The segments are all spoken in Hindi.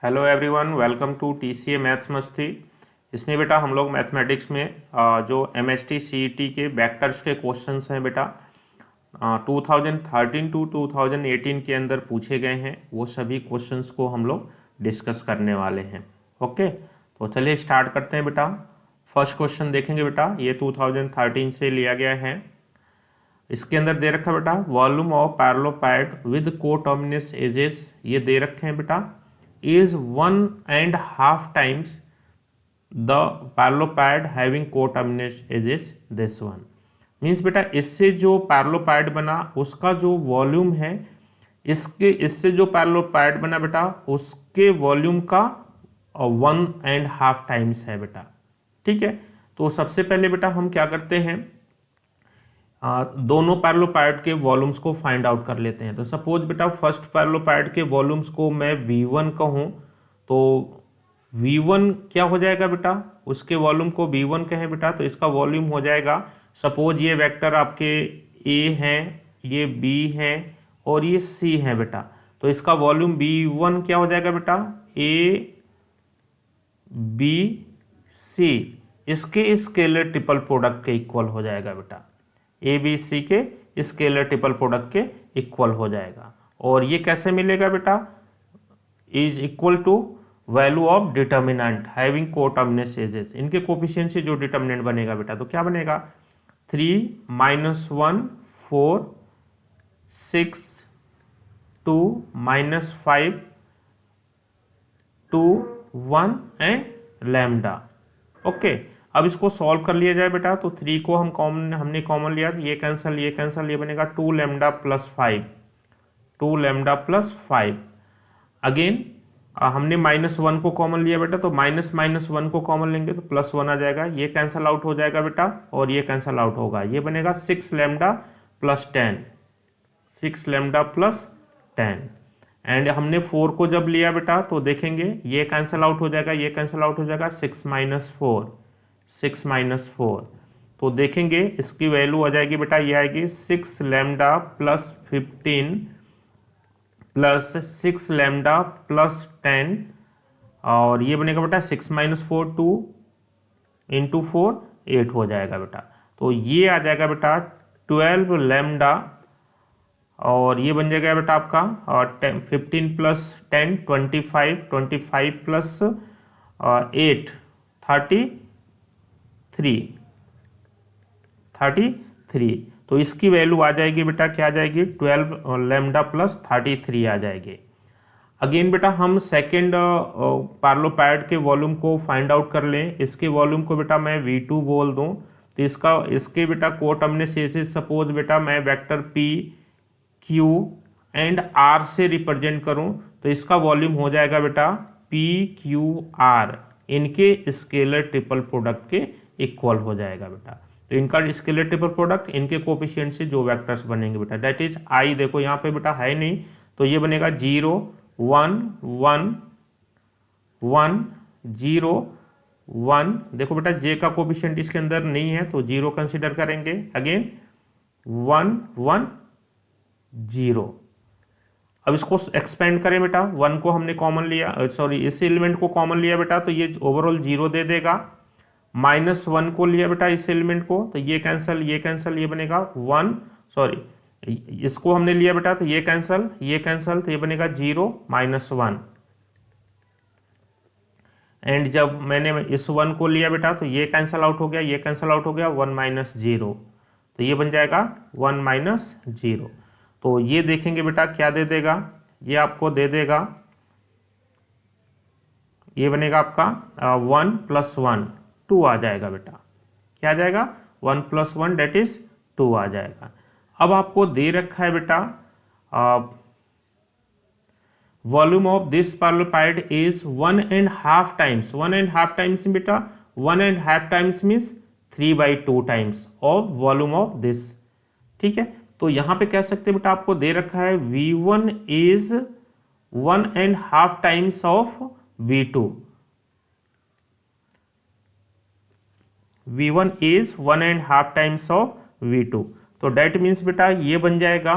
Hello everyone, welcome to TCA maths मस्ती। इसमें बेटा हम लोग मैथमेटिक्स में जो एमएसटी सीईटी के वेक्टर्स के क्वेश्चंस हैं बेटा 2013 टू 2018 के अंदर पूछे गए हैं, वो सभी क्वेश्चंस को हम लोग डिस्कस करने वाले हैं। ओके, तो चलिए स्टार्ट करते हैं बेटा। फर्स्ट क्वेश्चन देखेंगे बेटा, ये 2013 से लिया गया है। इसके अंदर दे रखा है बेटा वॉल्यूम ऑफ पैरेललोपैड विद कोटर्मिनस एजेस, ये दे रखे हैं बेटा, is 1.5 times the parallelopiped having coterminous edges this one। Means बेटा इससे जो पैरेललोपैड बना उसका जो वॉल्यूम है, इससे जो पैरेललोपैड बना बेटा उसके वॉल्यूम का 1.5 टाइम्स है बेटा। ठीक है, तो सबसे पहले बेटा हम क्या करते हैं, दोनों पैरेललोपैड के वॉल्यूम्स को फाइंड आउट कर लेते हैं। तो सपोज बेटा फर्स्ट पैरेललोपैड के वॉल्यूम्स को मैं V1 कहूँ, तो V1 क्या हो जाएगा बेटा, उसके वॉल्यूम को V1 कहें बेटा, तो इसका वॉल्यूम हो जाएगा, सपोज ये वेक्टर आपके A हैं, ये B हैं और ये C है बेटा, तो इसका वॉल्यूम V1 क्या हो जाएगा बेटा, A B C इसके स्केलर ट्रिपल प्रोडक्ट के इक्वल हो जाएगा बेटा, ए बी सी के स्केलर ट्रिपल प्रोडक्ट के इक्वल हो जाएगा। और ये कैसे मिलेगा बेटा, is equal to value of determinant having coterminous edges, इनके कोफिशिएंट से जो डिटर्मिनेंट बनेगा बेटा, तो क्या बनेगा 3 -1 4 6 2 -5 2 1 एंड लैम्डा। ओके, अब इसको सॉल्व कर लिया जाए बेटा, तो 3 को हमने कॉमन लिया, ये कैंसिल ये कैंसिल, ये बनेगा 2 lambda plus 5 2 lambda plus 5। Again हमने -1 को कॉमन लिया बेटा, तो -1 को कॉमन लेंगे तो +1 आ जाएगा, ये कैंसिल आउट हो जाएगा बेटा और ये कैंसिल आउट होगा, ये बनेगा 6 lambda plus 10 6 lambda plus 10। And हमने 4 को जब लिया बेटा तो देखेंगे ये कैंसिल आउट हो जाएगा, ये कैंसिल आउट हो जाएगा, 6 - 4 तो देखेंगे इसकी वैल्यू आ जाएगी बेटा, ये आएगी 6 lambda plus 15 plus 6 lambda plus 10, और ये बनेगा बेटा 6 - 4 2 इंटू 4 8 हो जाएगा बेटा, तो ये आ जाएगा बेटा 12 लैम्डा, और ये बन जाएगा बेटा आपका 15 प्लस 10 25 25 प्लस 8 33, तो इसकी वैल्यू आ जाएगी बेटा, क्या आ जाएगी 12 लैम्डा प्लस 33 आ जाएगी। अगेन बेटा हम सेकेंड पैरेललोपैड के वॉल्यूम को फाइंड आउट कर लें। इसके वॉल्यूम को बेटा मैं V2 बोल दूं, तो इसके बेटा कोटर्मिनस एजेस सपोज बेटा मैं vector P Q and R से रिप्रेजेंट करूं, तो इसका वॉल्यूम हो जाएगा बेटा PQR, इनके स्केलर ट्रिपल प्रोडक्ट के इक्वल हो जाएगा बेटा। तो इनका स्केलर ट्रिपल प्रोडक्ट इनके कोफिशिएंट से जो वेक्टर्स बनेंगे बेटा, दैट इज I, देखो यहाँ पे बेटा है नहीं, तो ये बनेगा 0 1 1 1 0 1। देखो बेटा J का कोफिशिएंट इसके अंदर नहीं है तो 0 कंसिडर करेंगे। अगेन 1 1 0। अब इसको एक्सपेंड करें बेटा, 1 को हमने कॉमन लिया, सॉरी इस एलिमेंट को कॉमन लिया बेटा, तो ये ओवरऑल 0 दे देगा। -1 को लिया बेटा इस एलिमेंट को, तो ये कैंसिल ये बनेगा 1, सॉरी इसको हमने लिया बेटा, तो ये कैंसिल तो ये बनेगा 0 -1। एंड जब मैंने इस 1 को लिया बेटा तो ये कैंसिल आउट हो गया, ये कैंसिल आउट हो गया, 1 - 0, तो ये बन जाएगा 1 - 0। तो ये देखेंगे बेटा क्या दे देगा, ये आपको दे देगा, ये बनेगा आपका 1 + 1 2 आ जाएगा बेटा, क्या आ जाएगा 1 + 1 डेट इज 2 आ जाएगा। अब आपको दे रखा है बेटा volume of this parallelopiped is 1.5 times, 1.5 times बेटा 1.5 times means 3/2 times of volume of this. ठीक है, तो यहां पे कह सकते हैं बेटा आपको दे रखा है V1 is 1.5 times of V2, V1 is 1.5 times of V2, तो डेट मीन्स बेटा ये बन जाएगा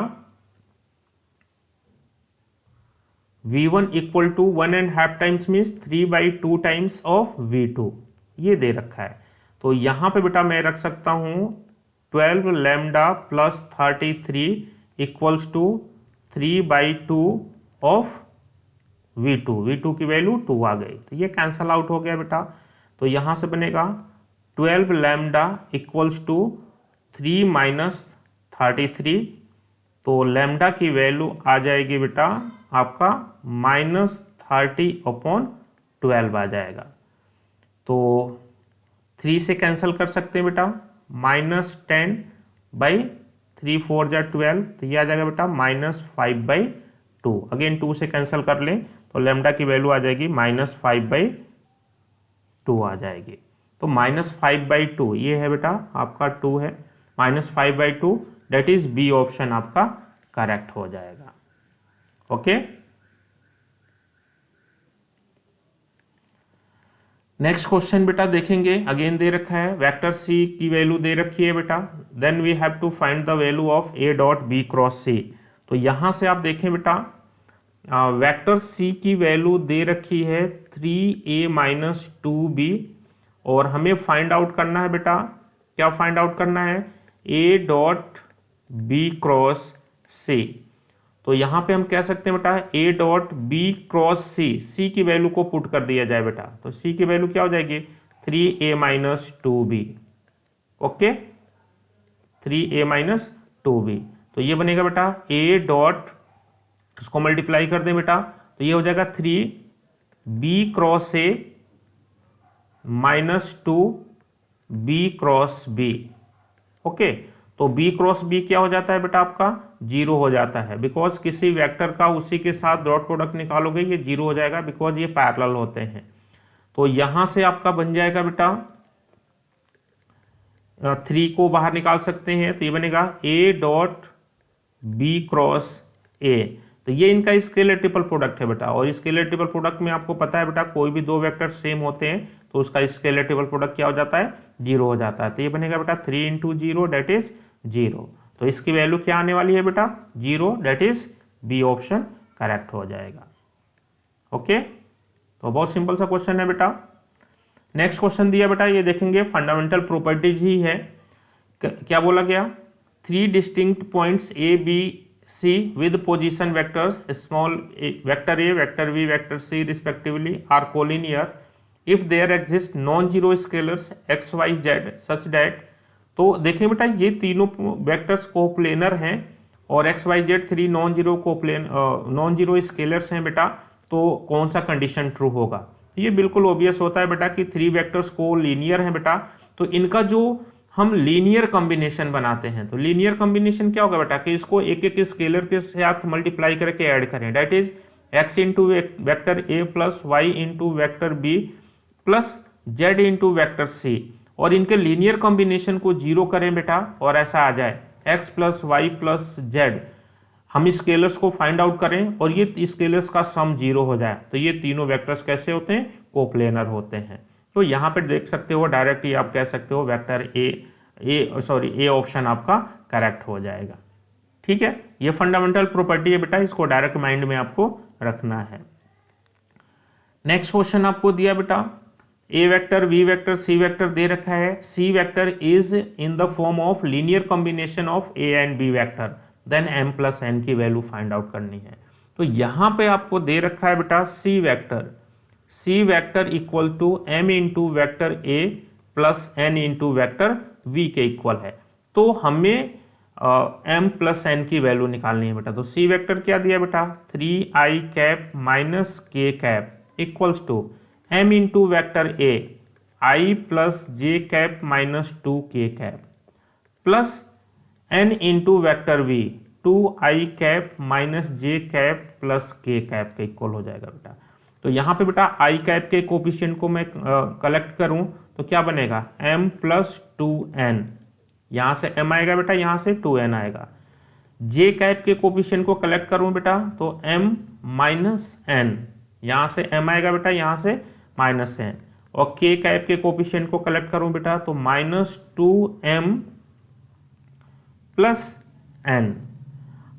V1 equal to 1.5 times means 3/2 times of V2, ये दे रखा है। तो यहाँ पे बेटा मैं रख सकता हूँ 12 lambda plus 33 equals to 3/2 of V2 की वैल्यू 2 आ गई, तो ये कैंसल आउट हो गया बेटा। तो यहाँ से बनेगा 12 लैम्डा इक्वल्स टू 3 माइनस 33, तो लैम्डा की वैल्यू आ जाएगी बेटा आपका -30/12 आ जाएगा। तो 3 से कैंसिल कर सकते हैं बेटा, -10/3 4 जा 12, तो ये आ जाएगा बेटा -5/2। अगेन 2 से कैंसिल कर लें तो लैम्डा की वैल्यू आ जाएगी -5/2 आ जाएगी। तो -5/2 ये है बेटा आपका 2 है, -5/2 डेट इज बी ऑप्शन आपका करेक्ट हो जाएगा। ओके, नेक्स्ट क्वेश्चन बेटा देखेंगे। अगेन दे रखा है वेक्टर सी की वैल्यू दे रखी है बेटा, then we have to find the value of A dot B cross C. तो यहां से आप देखें बेटा वेक्टर सी की वैल्यू दे रखी है 3a माइनस 2b, और हमें फाइंड आउट करना है बेटा, क्या फाइंड आउट करना है, a dot B cross C. तो यहां पे हम कह सकते हैं बेटा a डॉट बी क्रॉस सी की वैल्यू को पुट कर दिया जाए बेटा, तो c की वैल्यू क्या हो जाएगी 3a minus 2b। Okay, 3a minus 2b, तो ये बनेगा बेटा a डॉट, इसको मल्टीप्लाई कर दें बेटा, तो ये हो जाएगा 3b cross a minus 2b cross b। Okay, तो b क्रॉस b क्या हो जाता है बेटा आपका 0 हो जाता है, बिकॉज किसी वेक्टर का उसी के साथ डॉट प्रोडक्ट निकालोगे ये 0 हो जाएगा, बिकॉज ये पैरेलल होते हैं। तो यहां से आपका बन जाएगा बेटा 3 को बाहर निकाल सकते हैं, तो ये बनेगा a dot b cross a। तो ये इनका स्केलर ट्रिपल प्रोडक्ट है बेटा, और स्केलर ट्रिपल प्रोडक्ट में आपको पता है बेटा कोई भी दो वेक्टर सेम होते हैं तो उसका स्केलर ट्रिपल प्रोडक्ट क्या हो जाता है 0 हो जाता है। तो ये बनेगा बेटा 3 × 0 डेट इज 0, तो इसकी वैल्यू क्या आने वाली है बेटा 0, that is B option correct हो जाएगा। ओके, तो बहुत सिंपल सा क्वेश्चन है बेटा। नेक्स्ट क्वेश्चन दिया बेटा, ये देखेंगे फंडामेंटल प्रॉपर्टीज ही है। क्या बोला गया, 3 distinct points A B C with position vectors small vector A vector B vector C respectively are collinear if there exist non zero scalars X Y Z such that. तो देखें बेटा ये तीनों वेक्टर्स कोप्लेनर हैं और X Y Z 3 non zero scalars हैं बेटा, तो कौन सा कंडीशन ट्रू होगा। ये बिल्कुल ओबियस होता है बेटा कि 3 वेक्टर्स को लीनियर हैं बेटा, तो इनका जो हम लीनियर कॉम्बिनेशन बनाते हैं, तो लीनियर कॉम्बिनेशन क्या होगा बेटा कि इसको एक एक स्केलर के साथ मल्टीप्लाई करके ऐड करें, that is x into vector a plus Y into vector b plus z into vector c, और इनके लीनियर कॉम्बिनेशन को 0 करें बेटा और ऐसा आ जाए x plus Y plus z। हम स्केलर्स को फाइंड आउट करें और ये स्केलर्स का सम 0 हो जाए, तो ये तीनों वेक्टर्स कैसे होते हैं, कोप्लेनर होते हैं। तो यहाँ पे देख सकते हो डायरेक्ट ही आप कह सकते हो वेक्टर ए ऑप्शन आपका करेक्ट हो जाएगा। ठीक है, ये फंडामेंटल प्रॉपर्टी है बेटा, इसको डायरेक्ट माइंड में आपको रखना है। नेक्स्ट क्वेश्चन आपको दिया बेटा, A vector B vector C vector दे रखा है, C vector is in the form of linear combination of A and B vector, then m plus n की वैल्यू फाइंड आउट करनी है। तो यहां पे आपको दे रखा है बेटा C vector equal to m into vector a plus n into vector v के इक्वल है। तो हमें m प्लस n की वैल्यू निकालनी है बेटा। तो सी वेक्टर क्या दिया बेटा 3i cap minus k cap equals to m into vector a i plus j cap minus 2k cap plus n into vector v 2i cap minus j cap plus k cap के इक्वल हो जाएगा बेटा। तो यहाँ पे बेटा i कैप के कोफिशिएंट को मैं कलेक्ट करूं तो क्या बनेगा m प्लस 2n, यहाँ से m आएगा बेटा, यहाँ से 2n आएगा। j कैप के कोफिशिएंट को कलेक्ट करूं बेटा तो m माइनस n, यहाँ से m आएगा बेटा, यहाँ से माइनस n, और k कैप के कोफिशिएंट को कलेक्ट करूं बेटा तो माइनस 2m प्लस n।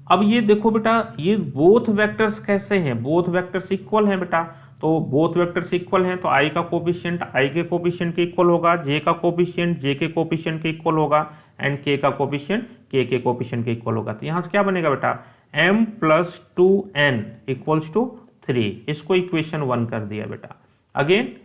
अब ये देखो बेटा, ये बोथ वेक्टर्स कैसे हैं, बोथ वेक्टर्स इक्वल हैं बेटा। तो बोथ वेक्टर्स इक्वल हैं तो आई का कोफिशिएंट आई के कोफिशिएंट के इक्वल होगा, जे का कोफिशिएंट जे के कोफिशिएंट के इक्वल होगा, एंड के का कोफिशिएंट के कोफिशिएंट के इक्वल होगा। तो यहाँ से क्या बनेगा बेटा, m plus 2n equals to 3, इसको इक्वेशन 1 कर दिया बेटा। Again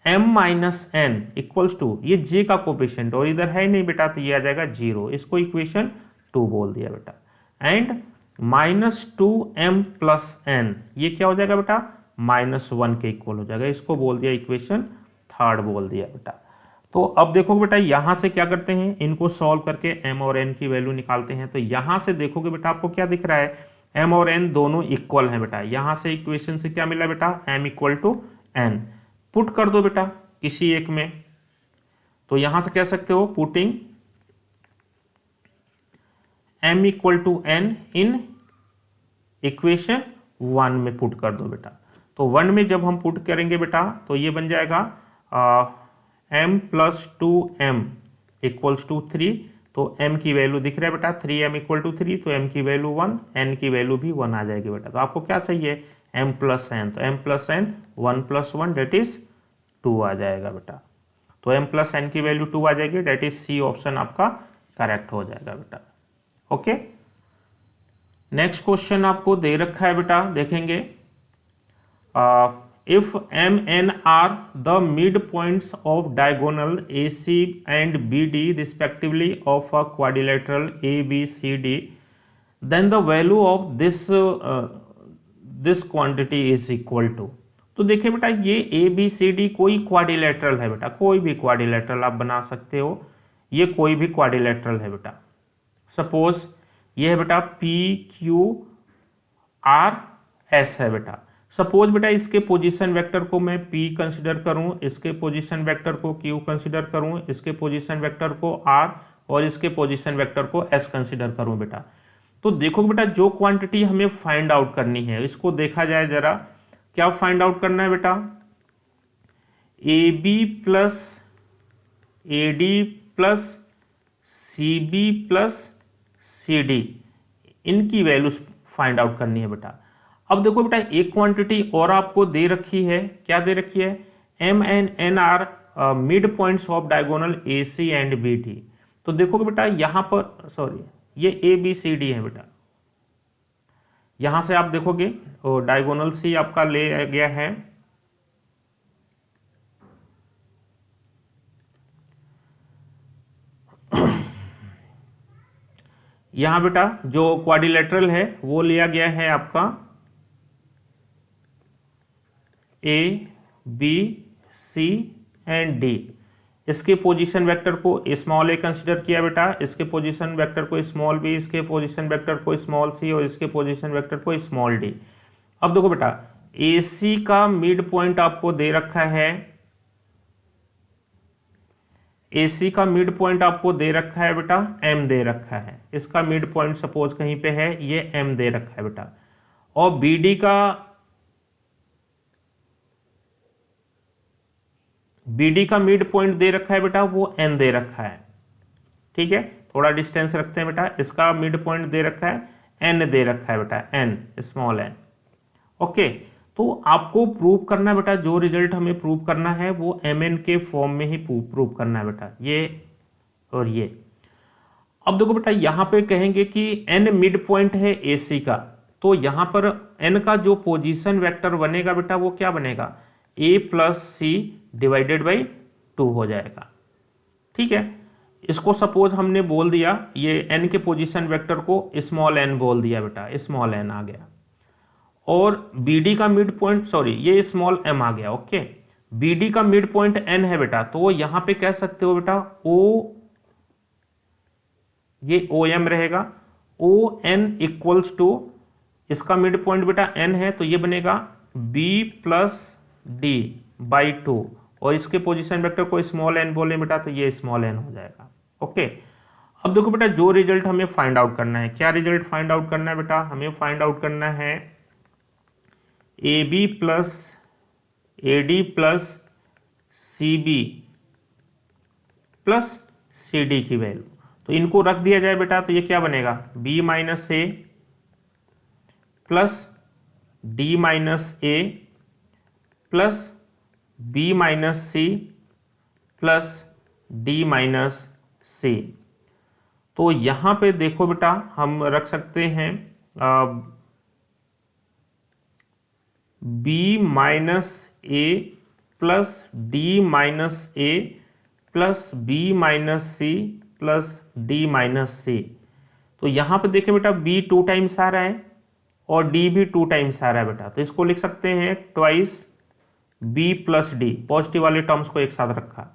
m minus N equals to, ये j का कोफिशिएंट और इधर है नहीं बेटा, तो ये आ जाएगा 0, इसको इक्वेशन 2 बोल दिया बेटा। And minus 2m plus n, ये क्या हो जाएगा बेटा, -1 के इक्वल हो जाएगा, इसको बोल दिया इक्वेशन 3 बोल दिया बेटा। तो अब देखो बेटा, यहां से क्या करते हैं, इनको सॉल्व करके m और n की वैल्यू निकालते हैं। तो यहां से देखोगे बेटा, आपको क्या दिख रहा है, m और n दोनों इक्वल हैं बेटा। यहां से इक्वेशन से क्या मिला बेटा, m equal to n, put कर दो बेटा किसी एक में। तो यहां से कह सकते हो, putting m equal to n in equation 1 में पुट कर दो बेटा। तो 1 में जब हम पुट करेंगे बेटा, तो ये बन जाएगा m plus 2m equals to 3। तो m की वैल्यू दिख रहा है बेटा, 3m इक्वल टू 3, तो m की वैल्यू 1, n की वैल्यू भी 1 आ जाएगी बेटा। तो आपको क्या चाहिए, m प्लस n, तो m plus n 1 plus 1 that is 2 आ जाएगा बेटा। तो m प्लस n की वैल्यू 2 आ जाएगी, डेट इज सी ऑप्शन आपका करेक्ट हो जाएगा बेटा। ओके, नेक्स्ट क्वेश्चन आपको दे रखा है बेटा, देखेंगे। If m n are the midpoints of diagonal AC and BD respectively of a quadrilateral ABCD, then the value of this quantity is equal to। तो देखिए बेटा, ये ABCD कोई क्वाड्रिलेटरल है बेटा, कोई भी क्वाड्रिलेटरल आप बना सकते हो, ये कोई भी क्वाड्रिलेटरल है बेटा। सपोज ये है बेटा PQRS है बेटा। सपोज बेटा इसके पोजीशन वेक्टर को मैं P कंसिडर करूं, इसके पोजीशन वेक्टर को Q कंसिडर करूं, इसके पोजीशन वेक्टर को R और इसके पोजीशन वेक्टर को S कंसिडर करूं बेटा। तो देखो बेटा, जो क्वांटिटी हमें फाइंड आउट करनी है, इसको देखा जाए जरा, क्या फाइंड आउट करना है बेटा, AB plus AD plus CB plus CD, इनकी वैल्यूज फाइंड आउट करनी है बेटा। अब देखो बेटा, एक क्वांटिटी और आपको दे रखी है, क्या दे रखी है, m and n are mid points of diagonal AC and BD। तो देखोगे बेटा यहां पर, सॉरी ये ABCD है बेटा, यहां से आप देखोगे डायगोनल C आपका ले गया है, यहां बेटा जो क्वाड्रिलेटरल है वो लिया गया है आपका A B C and D। इसके पोजीशन वेक्टर को स्मॉल a कंसिडर किया बेटा, इसके पोजीशन वेक्टर को स्मॉल b, इसके पोजीशन वेक्टर को स्मॉल c और इसके पोजीशन वेक्टर को स्मॉल d। अब देखो बेटा, AC का मिड पॉइंट आपको दे रखा है, AC का मिड पॉइंट आपको दे रखा है बेटा, m दे रखा है, इसका मिड पॉइंट सपोज कहीं पे है, ये m दे रखा है बेटा। और BD का मिड पॉइंट दे रखा है बेटा, वो n दे रखा है, ठीक है, थोड़ा डिस्टेंस रखते हैं बेटा, इसका मिड पॉइंट दे रखा है, n दे रखा है बेटा, n स्मॉल n। ओके, तो आपको प्रूव करना है बेटा, जो रिजल्ट हमें प्रूव करना है वो mn के फॉर्म में ही प्रूव करना है बेटा, ये और ये। अब देखो बेटा, यहां पे कहेंगे कि n मिड पॉइंट है AC का, तो यहां पर n का जो पोजीशन वेक्टर बनेगा बेटा, वो क्या बनेगा, A plus C divided by 2 हो जाएगा, ठीक है। इसको सपोज हमने बोल दिया, ये n के पोजीशन वेक्टर को स्मॉल n बोल दिया बेटा, स्मॉल n आ गया। और BD का मिड पॉइंट, सॉरी ये स्मॉल m आ गया, ओके। BD का मिड पॉइंट n है बेटा, तो यहां पे कह सकते हो बेटा O, ये OM रहेगा, ON इक्वल्स टू, इसका मिड पॉइंट बेटा n है, तो ये बनेगा B प्लस D बाई 2, और इसके पोजीशन वेक्टर को स्मॉल n बोले बेटा, तो ये स्मॉल n हो जाएगा, ओके। अब देखो बेटा, जो रिजल्ट हमें फाइंड आउट करना है, क्या रिजल्ट फाइंड आउट करना है बेटा, हमें फाइंड आउट करना है AB plus AD plus CB plus CD की वैल्यू। तो इनको रख दिया जाए बेटा, तो ये क्या बनेगा, B minus A plus D minus A plus B minus C plus D minus C. तो यहाँ पे देखो बेटा हम रख सकते हैं B minus A plus D minus A plus B minus C plus D minus C. तो यहाँ पे देखें बेटा बी 2 टाइम्स आ रहा है और डी भी 2 टाइम्स आ रहा है बेटा, तो इसको लिख सकते हैं twice B plus D, positive वाले टर्म्स को एक साथ रखा।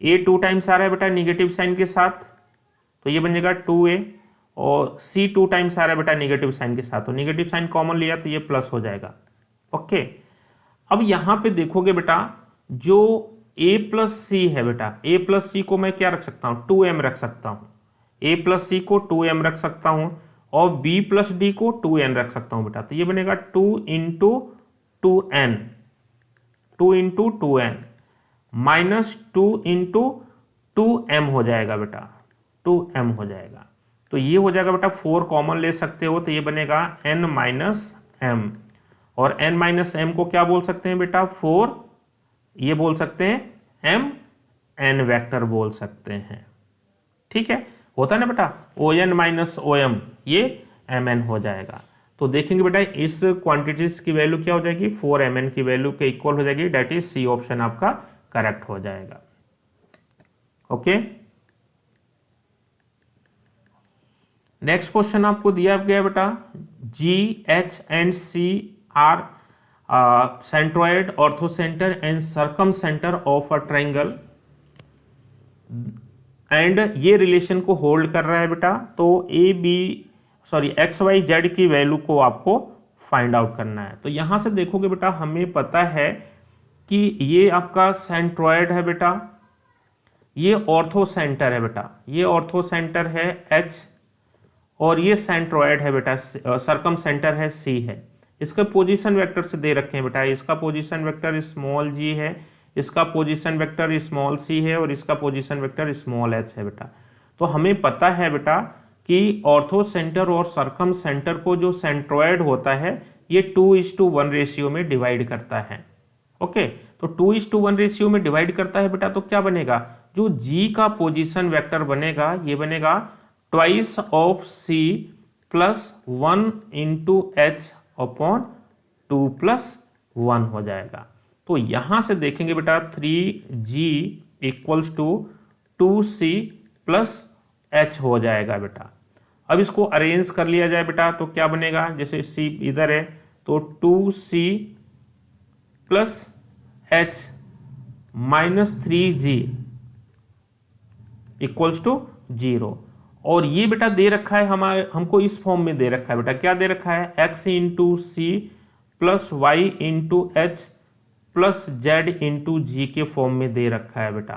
ए 2 टाइम्स आ रहा है बेटा निगेटिव साइन के साथ, तो ये बन जाएगा 2a, और सी 2 टाइम्स आ रहा है बेटा निगेटिव साइन के साथ, तो निगेटिव साइन कॉमन लिया तो ये प्लस हो जाएगा। ओके, अब यहाँ पे देखोगे बेटा जो a प्लस सी है बेटा, a प्लस सी को मैं क्या रख सकता हूँ, 2m रख सकता हूँ, a प्लस सी को 2m रख सकता हूँ और b प्लस डी को 2n रख सकता हूँ बेटा। तो ये बनेगा 2 into 2n, 2 into 2n minus 2 into 2m हो जाएगा बेटा, 2m हो जाएगा। तो ये हो जाएगा बेटा 4 कॉमन ले सकते हो, तो ये बनेगा n माइनस m, और n माइनस m को क्या बोल सकते हैं बेटा 4, ये बोल सकते हैं m n वेक्टर बोल सकते हैं। ठीक है, होता है ना बेटा ON माइनस OM, ये MN हो जाएगा। तो देखेंगे बेटा इस क्वांटिटीज की वैल्यू क्या हो जाएगी, 4mn की वैल्यू के इक्वल हो जाएगी, डेट इज सी ऑप्शन आपका करेक्ट हो जाएगा। ओके, नेक्स्ट क्वेश्चन आपको दिया गया बेटा G, H and C are centroid, orthocentre and circumcentre of a triangle and ये रिलेशन को होल्ड कर रहा है बेटा। तो एक्स वाई जेड की वैल्यू को आपको फाइंड आउट करना है। तो यहां से देखोगे बेटा हमें पता है कि ये आपका सेंट्रोइड है बेटा, ये ऑर्थो सेंटर है बेटा, ये ऑर्थो सेंटर है H, और ये सेंट्रोइड है बेटा, सर्कम सेंटर है C है। इसके पोजीशन वेक्टर से दे रखे हैं बेटा, इसका पोजीशन वेक्टर स्मॉल g है, इसका पोजीशन वेक्टर स्मॉल c है, और इसका पोजीशन वेक्टर स्मॉल h है बेटा। तो हमें पता है बेटा कि ऑर्थो सेंटर और सर्कम सेंटर को जो सेंट्रोइड होता है ये 2:1 रेशियो में डिवाइड करता है। ओके, तो 2:1 रेशियो में डिवाइड करता है बेटा, तो क्या बनेगा, जो g का पोजीशन वेक्टर बनेगा ये बनेगा twice of c plus 1 into h upon 2 plus 1 हो जाएगा। तो यहां से देखेंगे बेटा 3g equals to 2c plus h हो जाएगा बेटा। अब इसको अरेंज कर लिया जाए बेटा, तो क्या बनेगा, जैसे c इधर है तो 2c plus h minus 3g equals to 0, और ये बेटा दे रखा है हमको इस फॉर्म में दे रखा है बेटा, क्या दे रखा है, x into C plus Y into H plus Z into G के फॉर्म में दे रखा है बेटा।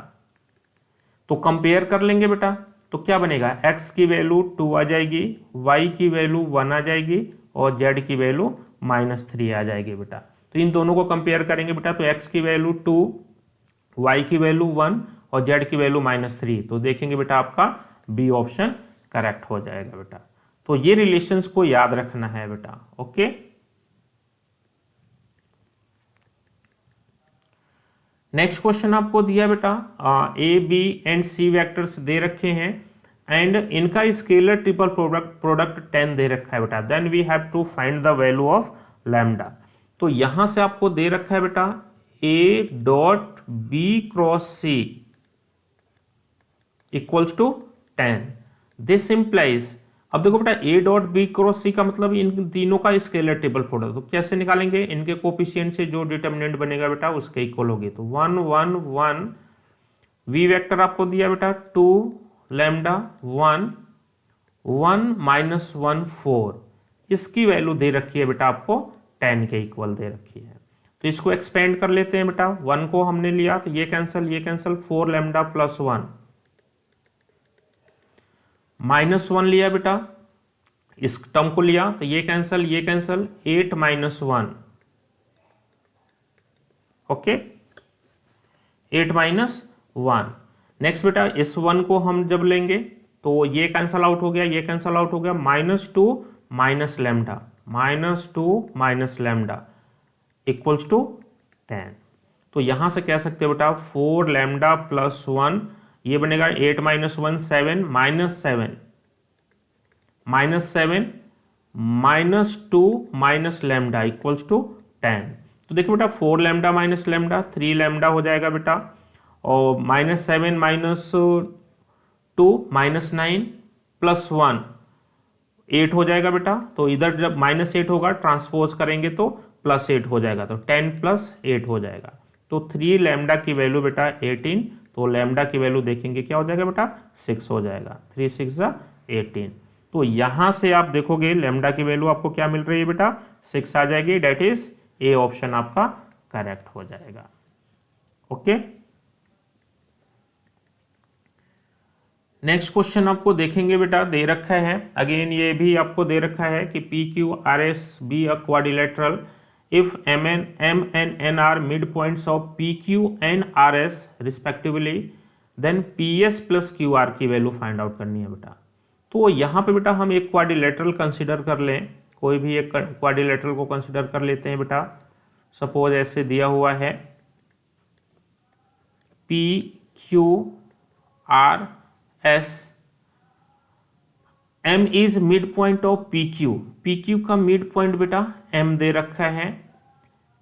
तो कंपेयर कर लेंगे बेटा, तो क्या बनेगा, x की वैल्यू 2 आ जाएगी, y की वैल्यू 1 आ जाएगी, और z की वैल्यू -3 आ जाएगी बेटा। तो इन दोनों को कंपेयर करेंगे बेटा, तो x की वैल्यू 2, y की वैल्यू 1 और z की वैल्यू -3, तो देखेंगे बेटा आपका बी ऑप्शन करेक्ट हो जाएगा बेटा। तो ये रिलेशंस को याद रखना है बेटा। ओके, नेक्स्ट क्वेश्चन आपको दिया बेटा A B and C vectors दे रखे हैं एंड इनका स्केलर ट्रिपल प्रोडक्ट 10 दे रखा है बेटा, then we have to find the value of lambda. तो यहां से आपको दे रखा है बेटा ए dot B cross C equals to 10, this implies, अब देखो बेटा ए डॉट बी क्रॉस सी का मतलब इन तीनों का स्केलर ट्रिपल प्रोडक्ट, तो कैसे निकालेंगे, इनके कोफिशिएंट से जो डिटर्मिनेंट बनेगा बेटा उसके इक्वल होगी। तो 1 1 1 वी वेक्टर आपको दिया बेटा 2 लैम्डा 1 1 माइनस 1 4, इसकी वैल्यू दे रखी है बेटा आपको 10 के इक्वल दे रखी है। तो इसको एक्सपेंड कर लेते हैं बेटा, 1 को हमने लिया तो ये कैंसल 4 लैम्डा प्लस 1 -1 लिया बेटा, इस टर्म को लिया तो ये cancel 8 minus 1, okay 8 minus 1। Next बेटा इस 1 को हम जब लेंगे तो ये कैंसल आउट हो गया, ये कैंसल आउट हो गया, -2 minus lambda, -2 minus lambda equals to 10। तो यहाँ से कह सकते हो बेटा 4 लैम्डा प्लस 1, ये बनेगा 8 minus 1 7 minus 7 -2 minus lambda equals to 10। तो देखो बेटा 4 लैम्डा माइनस लैम्डा 3 लैम्डा हो जाएगा बेटा, और -7 माइनस 2 -9 प्लस 1 8 हो जाएगा बेटा। तो इधर जब -8 होगा ट्रांसपोज करेंगे तो +8 हो जाएगा, तो 10 + 8 हो जाएगा। तो 3 लैम्डा की वैल्यू बेटा 18, तो लैम्डा की वैल्यू देखेंगे क्या हो जाएगा बेटा 6 हो जाएगा, 3 6 18। तो यहाँ से आप देखोगे लैम्डा की वैल्यू आपको क्या मिल रही है बेटा 6 आ जाएगी, डेट इज ए ऑप्शन आपका करेक्ट हो जाएगा। ओके, नेक्स्ट क्वेश्चन आपको देखेंगे बेटा, दे रखा है अगेन, ये भी आपको दे रखा है कि P Q R S be a quadrilateral if m and n are midpoints of pq and rs respectively, then ps plus qr की वैल्यू फाइंड आउट करनी है बेटा। तो यहाँ पे बेटा हम एक क्वाड्रिलेटरल कंसिडर कर लें, कोई भी एक क्वाड्रिलेटरल को कंसिडर कर लेते हैं बेटा। सपोज ऐसे दिया हुआ है P Q R S, m is mid point of P Q का मिड पॉइंट बेटा m दे रखा है,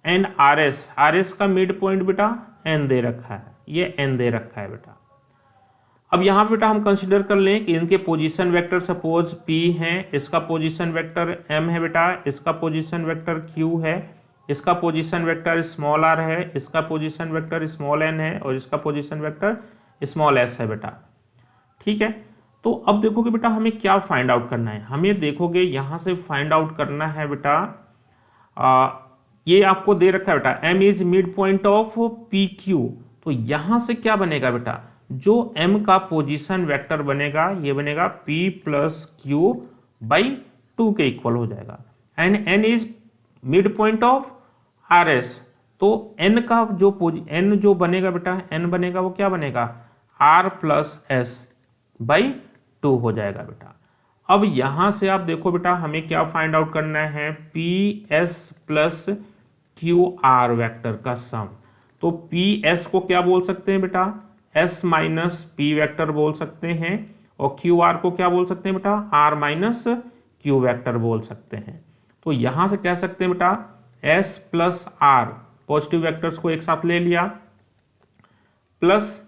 एंड आर एस का मिड पॉइंट बेटा n दे रखा है, ये n दे रखा है बेटा। अब यहाँ बेटा हम कंसिडर कर लें कि इनके पोजीशन वेक्टर सपोज p है, इसका पोजीशन वेक्टर m है बेटा, इसका पोजीशन वेक्टर q है, इसका पोजीशन वेक्टर स्मॉल r है, इसका पोजीशन वेक्टर स्मॉल n है, और इसका पोजीशन वेक्टर स्मॉल s है बेटा। ठीक है, तो अब देखोगे बेटा हमें क्या फाइंड आउट करना है, हमें देखोगे यहाँ से फाइंड आउट करना है बेटा, ये आपको दे रखा है बेटा m is mid point of P Q. तो यहाँ से क्या बनेगा बेटा, जो m का पोजीशन वेक्टर बनेगा ये बनेगा p प्लस क्यू बाई 2 के इक्वल हो जाएगा, and n is mid point of R S. तो n का जो n जो बनेगा बेटा n बनेगा वो क्या बनेगा r प्लस एस बाई 2 हो जाएगा बेटा। अब यहां से आप देखो बेटा हमें क्या फाइंड आउट करना है, P S plus Q R vector का सम। तो पी एस को क्या बोल सकते हैं बेटा एस माइनस पी वैक्टर बोल सकते हैं, और क्यू आर को क्या बोल सकते हैं बेटा आर माइनस क्यू वैक्टर बोल सकते हैं। तो यहां से कह सकते हैं बेटा S plus R, positive vectors को एक साथ ले लिया, प्लस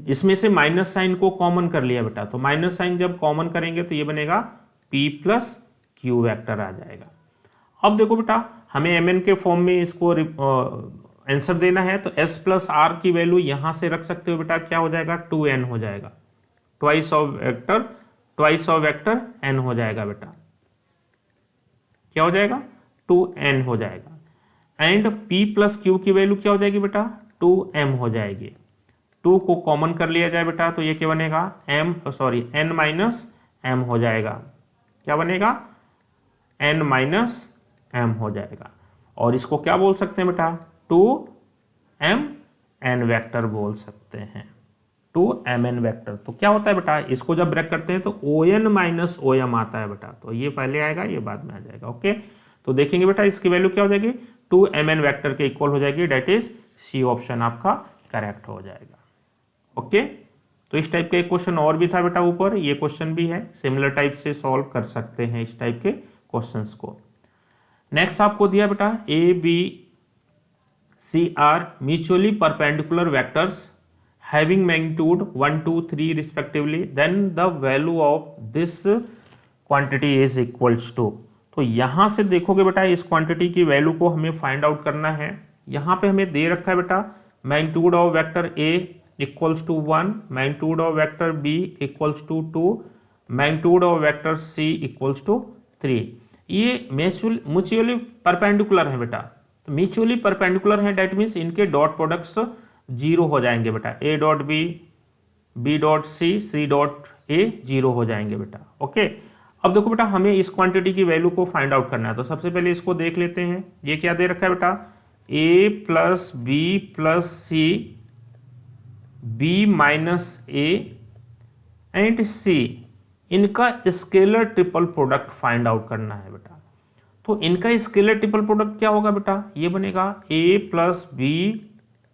इसमें से माइनस साइन को कॉमन कर लिया बेटा, तो माइनस साइन जब कॉमन करेंगे तो ये बनेगा p प्लस क्यू वैक्टर आ जाएगा। अब देखो बेटा हमें mn के फॉर्म में इसको आंसर देना है, तो s प्लस आर की वैल्यू यहां से रख सकते हो बेटा, क्या हो जाएगा 2n हो जाएगा, ट्वाइस ऑफ वेक्टर n हो जाएगा बेटा, क्या हो जाएगा 2n हो जाएगा, एंड p प्लस क्यू की वैल्यू क्या हो जाएगी बेटा 2m हो जाएगी। 2 को कॉमन कर लिया जाए बेटा तो ये क्या बनेगा n माइनस m हो जाएगा, क्या बनेगा n माइनस m हो जाएगा, और इसको क्या बोल सकते हैं बेटा 2mn वेक्टर बोल सकते हैं, 2mn वेक्टर। तो क्या होता है बेटा इसको जब ब्रेक करते हैं तो on माइनस om आता है बेटा, तो ये पहले आएगा ये बाद में आ जाएगा। ओके, तो देखेंगे बेटा इसकी वैल्यू क्या हो जाएगी 2mn वेक्टर के इक्वल हो जाएगी, डेट इज सी ऑप्शन आपका करेक्ट हो जाएगा। ओके, तो इस टाइप का एक क्वेश्चन और भी था बेटा ऊपर, ये क्वेश्चन भी है, सिमिलर टाइप से सॉल्व कर सकते हैं इस टाइप के क्वेश्चंस को। नेक्स्ट आपको दिया बेटा A B C are mutually perpendicular vectors having magnitude 1 2 3 respectively, then the value of this quantity is equals to. तो यहां से देखोगे बेटा इस क्वांटिटी की वैल्यू को हमें फाइंड आउट करना है। यहाँ पे हमें दे रखा है बेटा magnitude of vector A equals to 1, magnitude of vector B equals to 2, magnitude of vector C equals to 3। ये म्यूचुअली परपेंडिकुलर है बेटा, तो म्यूचुअली परपेंडिकुलर है, डेट मीन्स इनके डॉट प्रोडक्ट्स 0 हो जाएंगे बेटा, ए dot B, B dot C dot A 0 हो जाएंगे बेटा। ओके, अब देखो बेटा हमें इस क्वांटिटी की वैल्यू को फाइंड आउट करना है, तो सबसे पहले इसको देख लेते हैं। ये क्या दे रखा है बेटा A plus B plus C, B minus A and C, इनका scalar triple product find out करना है बेटा। तो इनका स्केलर ट्रिपल प्रोडक्ट क्या होगा बेटा, ये बनेगा A plus B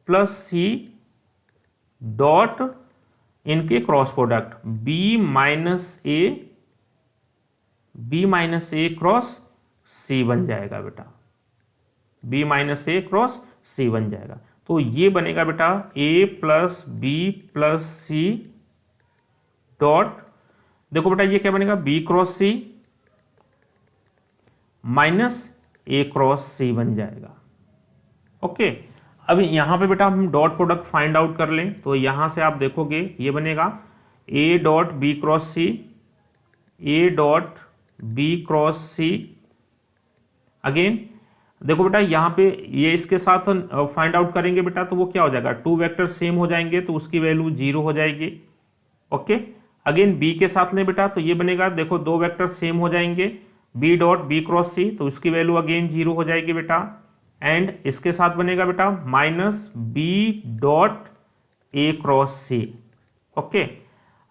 plus C dot इनके cross product B minus A cross C बन जाएगा बेटा, B minus A cross C बन जाएगा। तो ये बनेगा बेटा A plus B plus C dot, देखो बेटा ये क्या बनेगा, B cross C minus A cross C बन जाएगा। ओके, अब यहां पे बेटा हम डॉट प्रोडक्ट फाइंड आउट कर लें, तो यहां से आप देखोगे ये बनेगा A dot B cross C, A dot B cross C. Again देखो बेटा यहां पे ये इसके साथ फाइंड आउट करेंगे बेटा, तो वो क्या हो जाएगा, टू वेक्टर सेम हो जाएंगे तो उसकी वैल्यू 0 हो जाएगी। ओके, अगेन बी के साथ लें बेटा, तो ये बनेगा, देखो दो वेक्टर सेम हो जाएंगे, B dot B cross C, तो उसकी वैल्यू अगेन 0 हो जाएगी बेटा। एंड इसके साथ बनेगा बेटा minus B dot A cross C. Okay,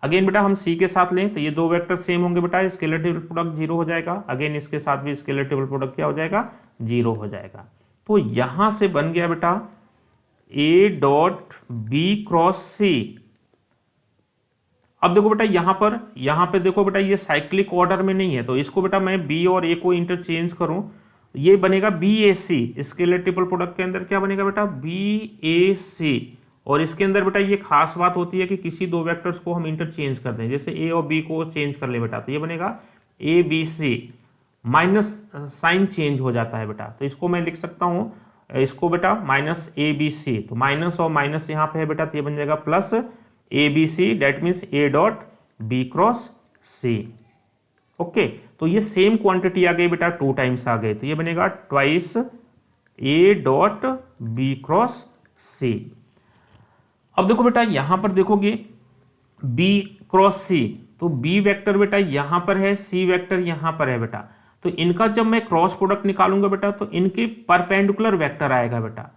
again बेटा हम सी के साथ लें, तो ये दो वेक्टर सेम होंगे बेटा, स्केलर ट्रिपल प्रोडक्ट 0 हो जाएगा। अगेन इसके साथ भी स्केलर ट्रिपल प्रोडक्ट क्या हो जाएगा, 0 हो जाएगा। तो यहां से बन गया बेटा ए डॉट बी क्रॉस सी। अब देखो बेटा यहां पे देखो बेटा ये साइक्लिक ऑर्डर में नहीं है, तो इसको बेटा मैं बी और ए को इंटरचेंज करूं, ये बनेगा बी ए सी। स्केलर ट्रिपल प्रोडक्ट के अंदर क्या बनेगा बेटा, बी ए सी। और इसके अंदर बेटा ये खास बात होती है कि किसी दो वेक्टर्स को हम इंटरचेंज कर दें, जैसे ए और बी को चेंज कर ले बेटा, तो ये बनेगा A B C, minus sign change हो जाता है बेटा, तो इसको मैं लिख सकता हूं, इसको बेटा माइनस ए बी सी, तो माइनस और माइनस यहां पे है बेटा, तो ये बन जाएगा plus A B C, that means A dot B cross C. Okay, तो ये सेम क्वांटिटी आ गई बेटा, 2 टाइम्स आ गए, तो ये बनेगा twice A dot B cross C. अब देखो बेटा यहां पर देखोगे बी क्रॉस सी, तो बी वेक्टर बेटा यहां पर है, सी वेक्टर यहां पर है बेटा, तो इनका जब मैं क्रॉस प्रोडक्ट निकालूंगा बेटा, तो इनके परपेंडिकुलर वेक्टर आएगा बेटा।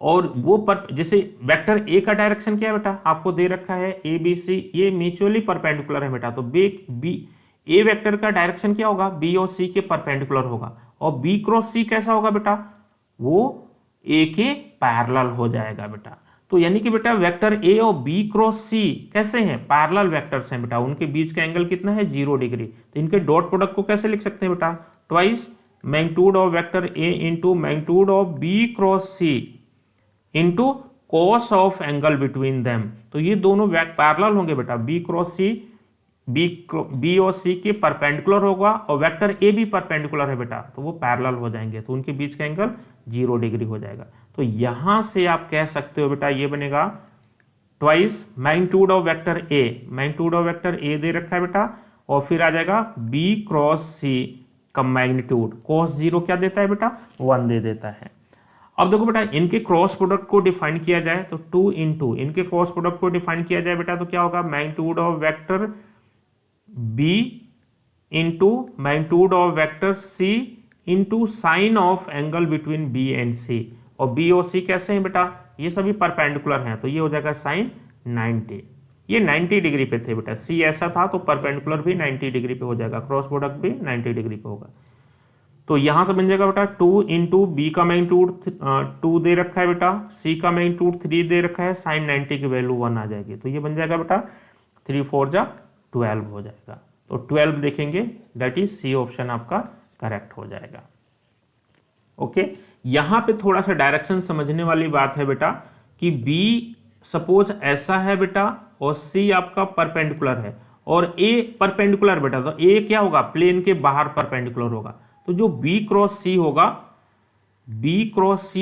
और वो जैसे वेक्टर ए का डायरेक्शन क्या है बेटा, आपको दे रखा है ए बी सी, ये म्यूचुअली परपेंडिकुलर है बेटा, तो बी ए वेक्टर का डायरेक्शन क्या होगा, बी और सी के परपेंडिकुलर होगा। और बी क्रॉस सी कैसा होगा बेटा, वो ए के पैरेलल हो जाएगा बेटा। तो यानी कि बेटा वेक्टर ए और बी क्रॉस सी कैसे हैं, पैरेलल वेक्टर्स हैं बेटा, उनके बीच का एंगल कितना है, 0 डिग्री। तो इनके डॉट प्रोडक्ट को कैसे लिख सकते हैं बेटा, twice magnitude of vector A into magnitude of B cross C into cos of angle between them. तो ये दोनों पैरेलल होंगे बेटा, बी क्रॉस सी बी और सी के परपेंडिकुलर होगा, और वेक्टर ए भी परपेंडिकुलर है बेटा, तो वो पैरेलल हो जाएंगे, तो उनके बीच का एंगल 0 डिग्री हो जाएगा। तो यहां से आप कह सकते हो बेटा ये बनेगा twice magnitude of vector A, magnitude of vector A दे रखा है बेटा, और फिर आ जाएगा बी क्रॉस सी का मैग्नीट्यूड, कॉस 0 क्या देता है बेटा, 1 दे देता है। अब देखो बेटा इनके क्रॉस प्रोडक्ट को डिफाइन किया जाए, तो 2 इंटू इनके क्रॉस प्रोडक्ट को डिफाइन किया जाए बेटा, तो क्या होगा, magnitude of vector B into magnitude of vector C into sine of angle between B and C. और बी और सी कैसे हैं बेटा, ये सभी परपेंडिकुलर हैं, तो ये हो जाएगा साइन 90, ये 90 डिग्री पे थे बेटा, सी ऐसा था तो परपेंडिकुलर भी 90 डिग्री पे हो जाएगा, क्रॉस प्रोडक्ट भी 90 डिग्री पे होगा। तो यहां से बन जाएगा बेटा 2 इंटू बी का मैग्नीट्यूड 2 दे रखा है बेटा, सी का मैग्नीट्यूड 3 दे रखा है, साइन 90 की वैल्यू 1 आ जाएगी, तो ये बन जाएगा बेटा 3 4 जा 12 हो जाएगा। तो 12 देखेंगे, दैट इज सी ऑप्शन आपका करेक्ट हो जाएगा। ओके, यहां पे थोड़ा सा डायरेक्शन समझने वाली बात है बेटा, कि बी सपोज ऐसा है बेटा और सी आपका परपेंडिकुलर है और ए परपेंडिकुलर बेटा, तो ए क्या होगा, प्लेन के बाहर परपेंडिकुलर होगा, तो जो बी क्रॉस सी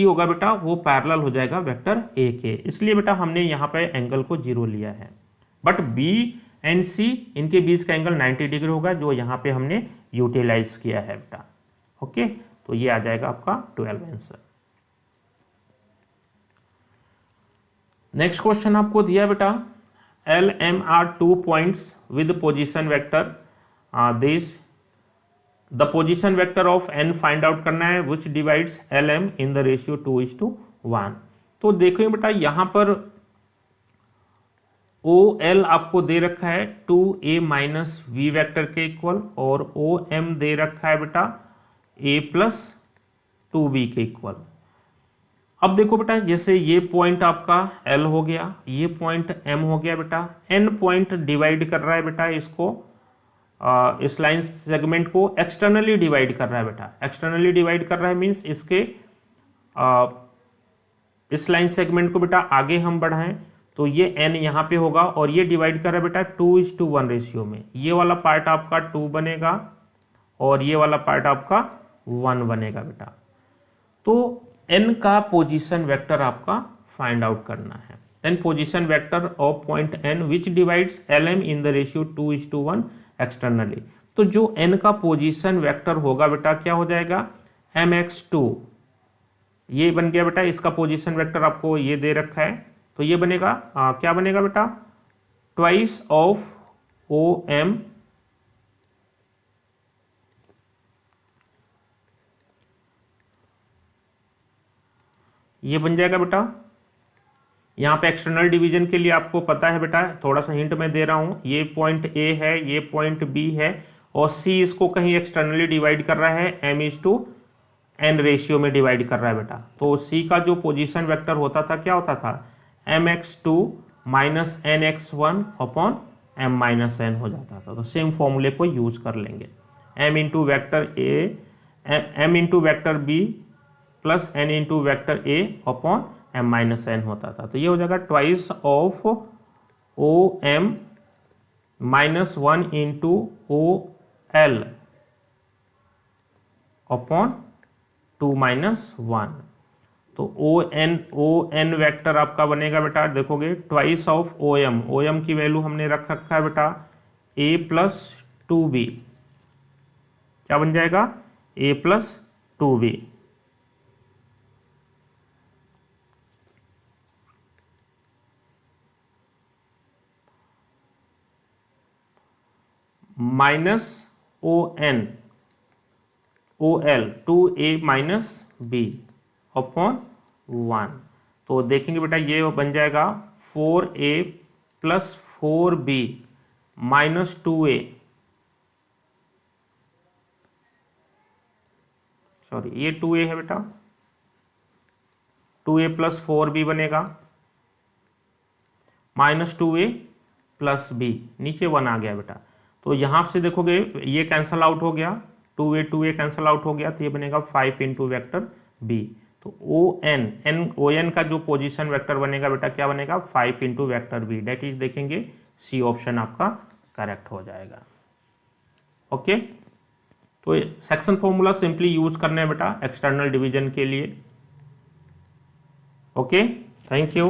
होगा बेटा, वो पैरेलल हो जाएगा वेक्टर ए के, इसलिए बेटा हमने यहां पे एंगल को 0 लिया है। बट बी एंड सी इनके बीच का एंगल 90 डिग्री होगा, जो यहां पे हमने यूटिलाइज किया है बेटा। ओके, तो ये आ जाएगा आपका 12 आंसर। नेक्स्ट क्वेश्चन आपको दिया बेटा, L M are 2 points with position vector, this the position vector of N find out करना है, which divides L M in the ratio 2:1। तो देखिए बेटा यहां पर ओ एल आपको दे रखा है 2a माइनस वी वैक्टर के इक्वल, और ओ एम दे रखा है बेटा ए प्लस 2b के इक्वल। अब देखो बेटा, जैसे ये पॉइंट आपका L हो गया, ये पॉइंट M हो गया बेटा, n पॉइंट डिवाइड कर रहा है बेटा इसको, इस लाइन सेगमेंट को एक्सटर्नली डिवाइड कर रहा है बेटा। एक्सटर्नली डिवाइड कर रहा है मीन्स इसके इस लाइन सेगमेंट को बेटा आगे हम बढ़ाएं तो ये n यहाँ पे होगा, और ये डिवाइड कर रहा है बेटा 2:1 रेशियो में। ये वाला पार्ट आपका 2 बनेगा और ये वाला पार्ट आपका 1 बनेगा बेटा। तो n का पोजीशन वेक्टर आपका फाइंड आउट करना है। Then position vector of point n which divides lm in the ratio 2:1 externally. तो जो n का पोजीशन वेक्टर होगा बेटा क्या हो जाएगा, mx2। ये बन गया बेटा, इसका पोजीशन वेक्टर आपको ये दे रखा है, तो ये बनेगा क्या बनेगा बेटा, ट्वाइस ऑफ OM ये बन जाएगा बेटा। यहाँ पे एक्सटर्नल डिवीजन के लिए आपको पता है बेटा, थोड़ा सा हिंट मैं दे रहा हूँ, ये पॉइंट A है, ये पॉइंट B है, और C इसको कहीं एक्सटर्नली डिवाइड कर रहा है, m:n रेशियो में डिवाइड कर रहा है बेटा। तो C का जो पोजीशन वेक्टर होता था क्या होता था, mx2 minus nx1 upon m-n हो जाता था। तो सेम फॉर्मूले को यूज कर लेंगे, m into vector A m into vector B plus n into vector A upon m-n होता था। तो ये हो जाएगा twice of OM minus 1 into OL upon 2 minus 1। तो ON वेक्टर आपका बनेगा बेटा, देखोगे ट्वाइस ऑफ OM की वैल्यू हमने रख रखा है बेटा A प्लस 2B, क्या बन जाएगा, A plus 2B। Minus OL 2A minus B upon 1। तो देखेंगे बेटा ये बन जाएगा 4A plus 4B minus 2A, sorry ये 2A है बेटा, 2A प्लस 4B बनेगा माइनस 2A प्लस B, नीचे 1 आ गया बेटा। तो यहाँ से देखोगे ये कैंसल आउट हो गया, 2A कैंसल आउट हो गया, तो ये बनेगा 5 इंटू वैक्टर B। तो ON का जो पोजीशन वेक्टर बनेगा बेटा क्या बनेगा, 5 into vector B, that is देखेंगे C ऑप्शन आपका करेक्ट हो जाएगा। ओके, तो सेक्शन फॉर्मूला सिंपली यूज करना है बेटा एक्सटर्नल डिवीजन के लिए। Okay, thank you.